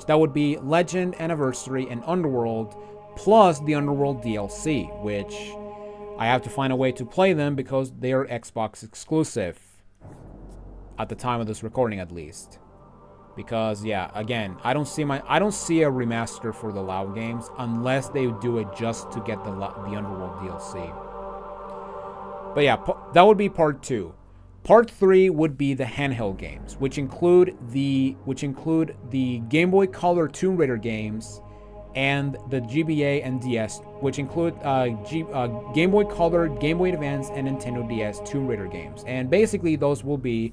that would be Legend, Anniversary, and Underworld, plus the Underworld DLC, which I have to find a way to play them because they are Xbox exclusive at the time of this recording, at least. Because yeah, again, I don't see a remaster for the LoL games unless they do it just to get the Underworld DLC. But yeah, that would be part 2. Part 3 would be the handheld games, which include the Game Boy Color Tomb Raider games and the GBA and DS, which include Game Boy Color, Game Boy Advance, and Nintendo DS Tomb Raider games. And basically those will be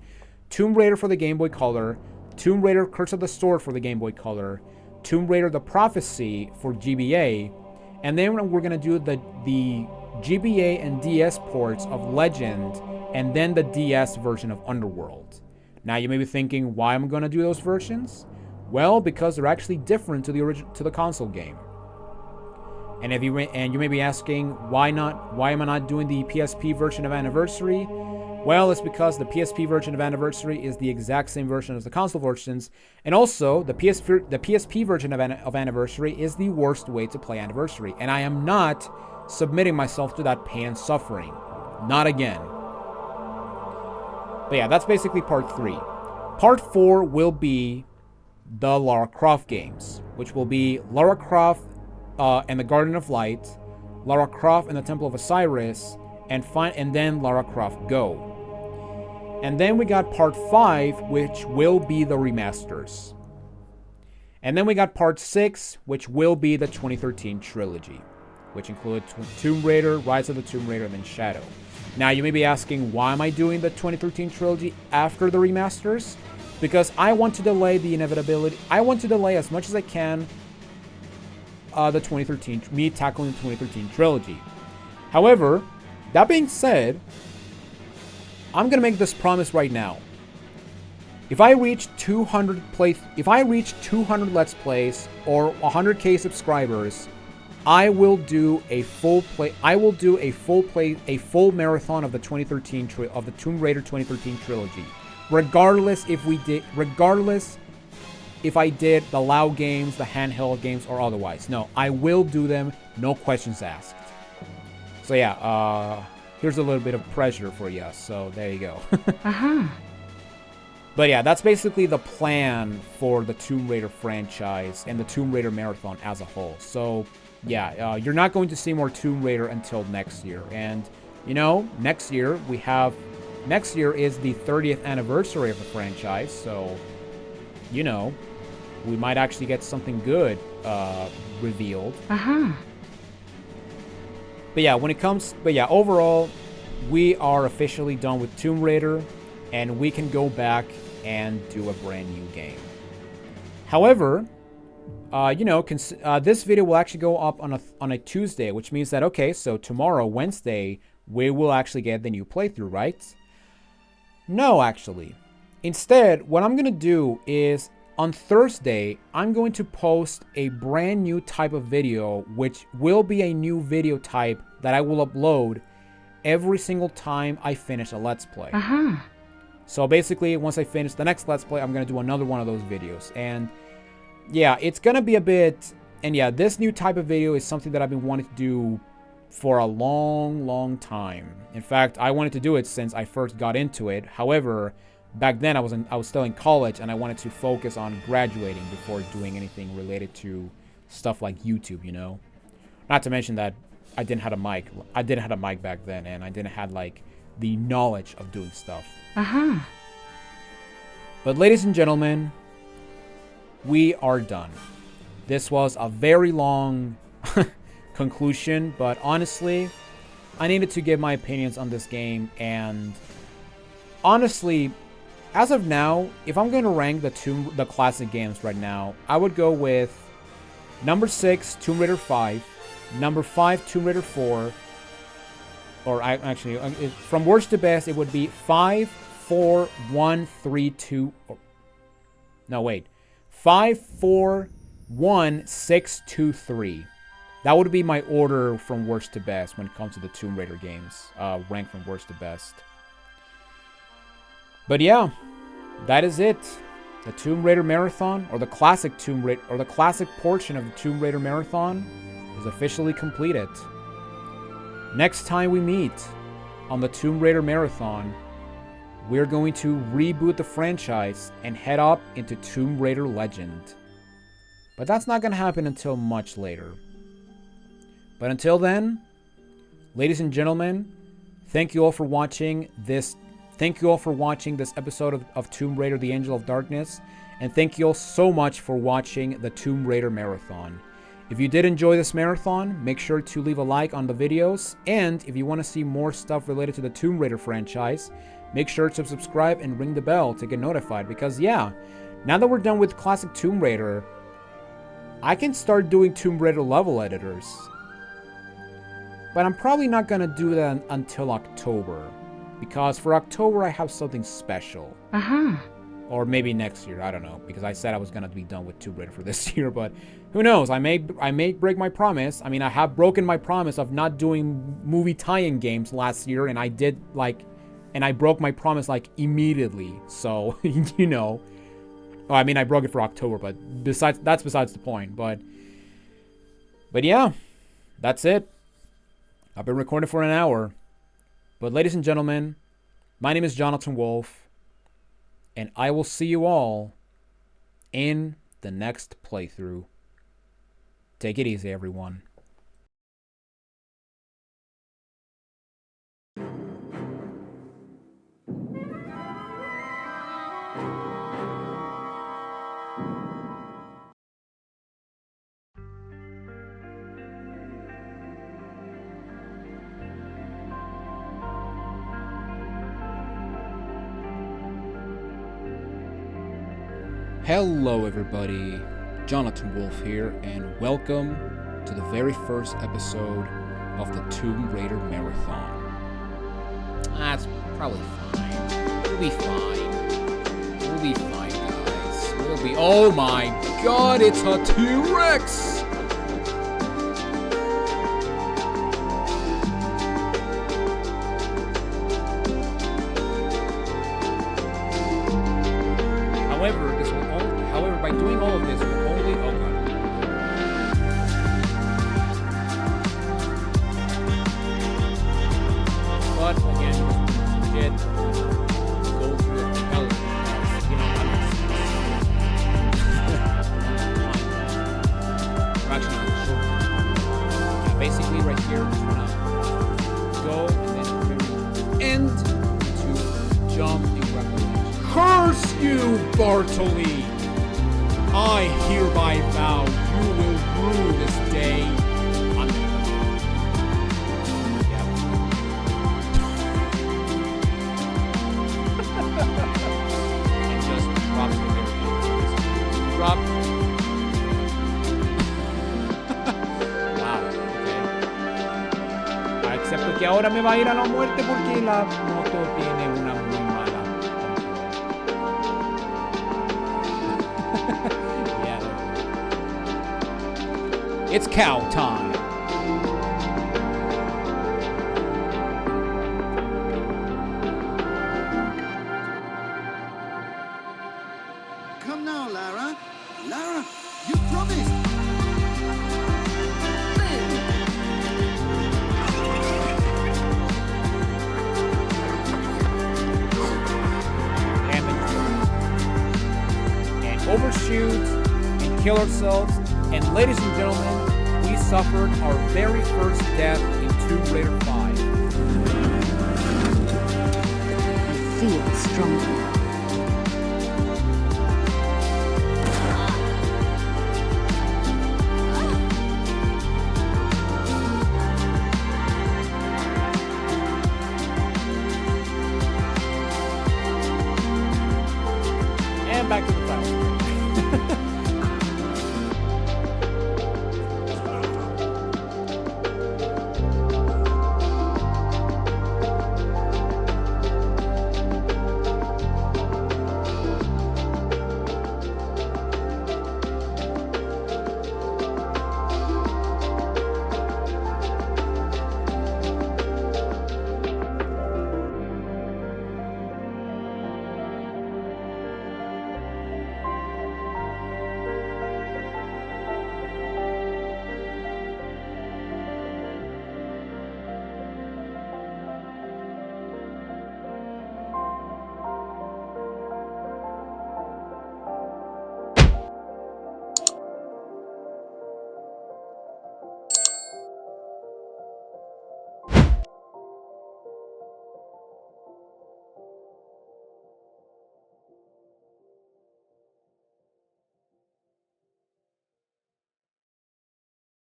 Tomb Raider for the Game Boy Color, Tomb Raider Curse of the Sword for the Game Boy Color, Tomb Raider The Prophecy for GBA, and then we're going to do the GBA and DS ports of Legend, and then the DS version of Underworld. Now you may be thinking, why am I going to do those versions? Well, because they're actually different to the console game. And you may be asking, why am I not doing the PSP version of Anniversary? Well, it's because the PSP version of Anniversary is the exact same version as the console versions, and also the PSP version of Anniversary is the worst way to play Anniversary, and I am not submitting myself to that pain and suffering. Not again. But yeah, that's basically part 3. Part 4 will be the Lara Croft games, which will be Lara Croft and the Garden of Light, Lara Croft and the Temple of Osiris, and then Lara Croft Go. And then we got part 5, which will be the remasters. And then we got part 6, which will be the 2013 trilogy, which includes Tomb Raider, Rise of the Tomb Raider, and then Shadow. Now, you may be asking, why am I doing the 2013 trilogy after the remasters? Because I want to delay the inevitability. I want to delay as much as I can me tackling the 2013 trilogy. However, that being said, I'm gonna make this promise right now. If I reach 200 Let's Plays or 100k subscribers, I will do a full marathon of the Tomb Raider 2013 trilogy. Regardless if I did the LoL games, the handheld games, or otherwise. No, I will do them, no questions asked. So yeah, here's a little bit of pressure for you. So there you go. But yeah, that's basically the plan for the Tomb Raider franchise and the Tomb Raider marathon as a whole. So yeah, you're not going to see more Tomb Raider until next year. And you know, next year is the 30th anniversary of the franchise. So, you know, we might actually get something good revealed. But yeah, overall, we are officially done with Tomb Raider, and we can go back and do a brand new game. However, you know, this video will actually go up on a Tuesday, which means that, okay, so tomorrow, Wednesday, we will actually get the new playthrough, right? No, actually. Instead, what I'm going to do is, on Thursday, I'm going to post a brand new type of video, which will be a new video type that I will upload every single time I finish a Let's Play. So basically, once I finish the next Let's Play, I'm going to do another one of those videos. And yeah, it's going to be a bit... And yeah, this new type of video is something that I've been wanting to do for a long time. In fact, I wanted to do it since I first got into it. However, back then I was still in college, and I wanted to focus on graduating before doing anything related to stuff like YouTube, you know. Not to mention that I didn't have a mic. I didn't have a mic back then, and I didn't have like the knowledge of doing stuff. But ladies and gentlemen, we are done. This was a very long conclusion, but honestly, I needed to give my opinions on this game. And honestly, as of now, if I'm going to rank the classic games right now, I would go with number 6, Tomb Raider 5, number 5, Tomb Raider 4, or from worst to best, it would be 5, 4, 1, 3, 2, or, no, wait, 5, 4, 1, 6, 2, 3. That would be my order from worst to best when it comes to the Tomb Raider games, ranked from worst to best. But yeah, that is it. The Tomb Raider marathon, or the classic Tomb Raider, or the classic portion of the Tomb Raider marathon, is officially completed. Next time we meet on the Tomb Raider marathon, we're going to reboot the franchise and head up into Tomb Raider Legend. But that's not going to happen until much later. But until then, ladies and gentlemen, thank you all for watching this. Thank you all for watching this episode of Tomb Raider: The Angel of Darkness, and thank you all so much for watching the Tomb Raider marathon. If you did enjoy this marathon, make sure to leave a like on the videos, and if you want to see more stuff related to the Tomb Raider franchise, make sure to subscribe and ring the bell to get notified, because yeah, now that we're done with classic Tomb Raider, I can start doing Tomb Raider level editors. But I'm probably not going to do that until October, because for October I have something special. Or maybe next year, I don't know, because I said I was going to be done with Tomb Raider for this year, but who knows, I may break my promise. I mean, I have broken my promise of not doing movie tie-in games last year, and I did, like, and I broke my promise, like, immediately, so, you know. Oh, I mean, I broke it for October, but that's besides the point, but yeah, that's it. I've been recording for an hour, but ladies and gentlemen, my name is Jonathan Wolf, and I will see you all in the next playthrough. Take it easy, everyone. Hello everybody, Jonathan Wolf here, and welcome to the very first episode of the Tomb Raider Marathon. That's probably fine. We'll be fine. We'll be fine, guys. We'll be... Oh my god, it's a T-Rex! However, by doing all of this, we're only... Oh god. basically right here, just wanna go and then end to jump and grab. Curse you, Bartley! I hereby vow you will rue this day. And just drops the very drop. Wow, okay. Excepto que ahora me va a ir a la muerte porque la moto tiene una muy mala control. Yeah. It's cow time. Come now, Lara. Lara, you promised. And overshoot and kill ourselves. And ladies and gentlemen, we suffered our very first death in Tomb Raider 5. I feel Stronghold.